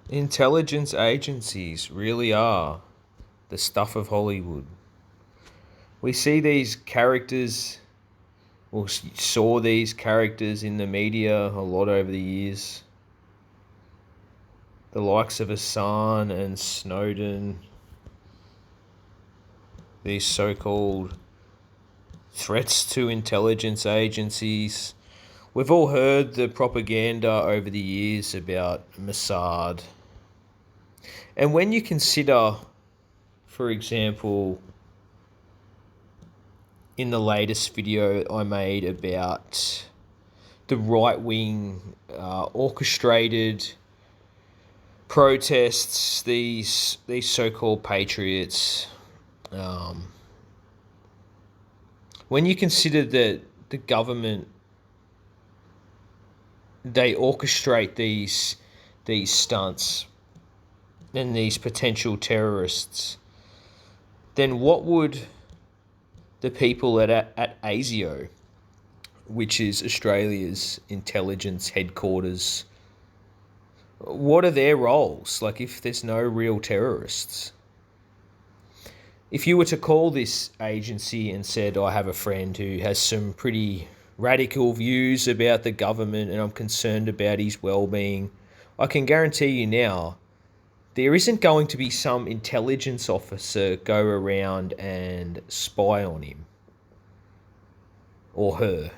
Intelligence agencies really are the stuff of Hollywood. We see these characters, or saw these characters in the media a lot over the years. The likes of Assange and Snowden, these so called threats to intelligence agencies. We've all heard the propaganda over the years about Mossad. And when you consider, for example, in the latest video I made about the right wing orchestrated protests, these so called patriots, um, when you consider that the government, they orchestrate these stunts and these potential terrorists, then what would the people at ASIO, which is Australia's intelligence headquarters, what are their roles? Like, if there's no real terrorists, if you were to call this agency and said, I have a friend who has some pretty radical views about the government and I'm concerned about his well-being, I can guarantee you now there isn't going to be some intelligence officer go around and spy on him or her,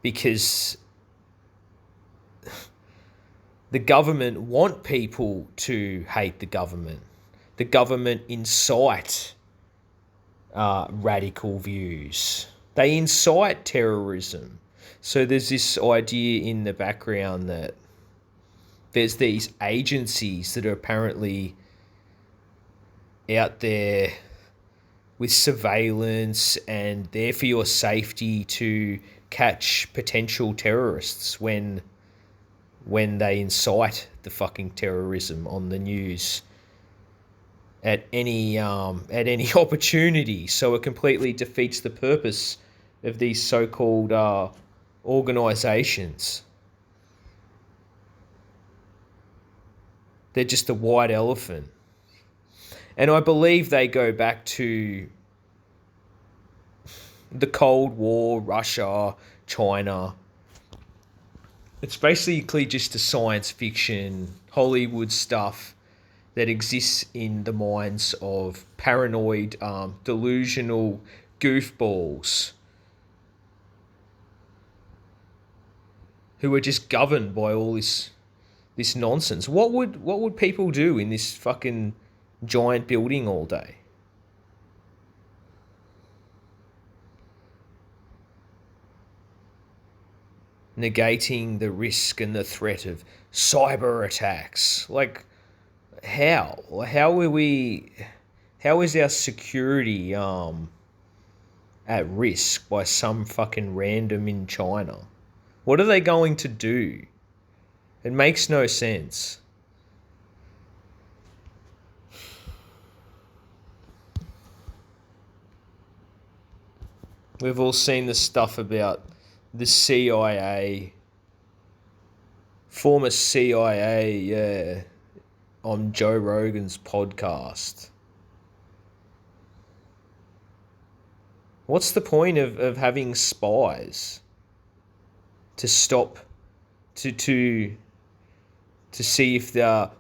because the government want people to hate the government. The government incite radical views. They incite terrorism. So there's this idea in the background that there's these agencies that are apparently out there with surveillance and there for your safety to catch potential terrorists when they incite the fucking terrorism on the news at any opportunity. So it completely defeats the purpose of these so-called organisations. They're just a white elephant. And I believe they go back to the Cold War, Russia, China. It's basically just a science fiction, Hollywood stuff that exists in the minds of paranoid, delusional goofballs who are just governed by all this nonsense. What would people do in this fucking giant building all day? Negating the risk and the threat of cyber attacks. Like, how? How is our security at risk by some fucking random in China? What are they going to do? It makes no sense. We've all seen the stuff about the CIA, former CIA, yeah, on Joe Rogan's podcast. What's the point of having spies to stop to see if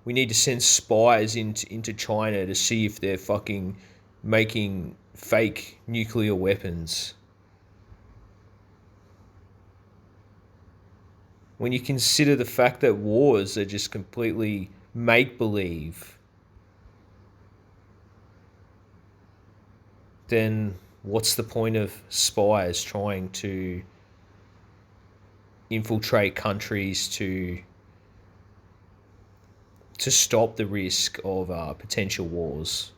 we need to send spies into China to see if they're fucking making fake nuclear weapons? When you consider the fact that wars are just completely make-believe, then what's the point of spies trying to infiltrate countries to stop the risk of potential wars?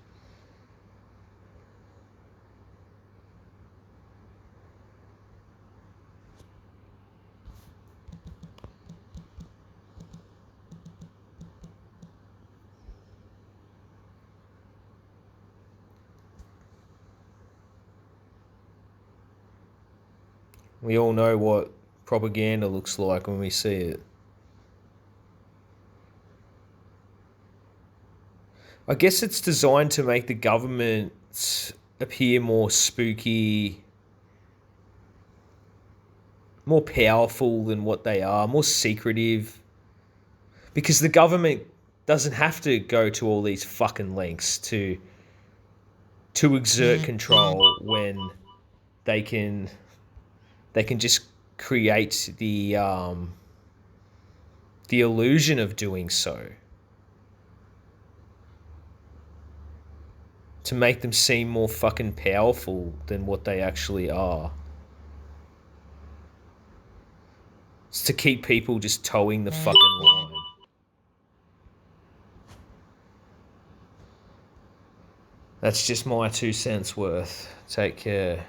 We all know what propaganda looks like when we see it. I guess it's designed to make the government appear more spooky, more powerful than what they are, more secretive. Because the government doesn't have to go to all these fucking lengths to exert control when they can just create the illusion of doing so to make them seem more fucking powerful than what they actually are. It's to keep people just towing the fucking line. That's just my 2 cents worth. Take care.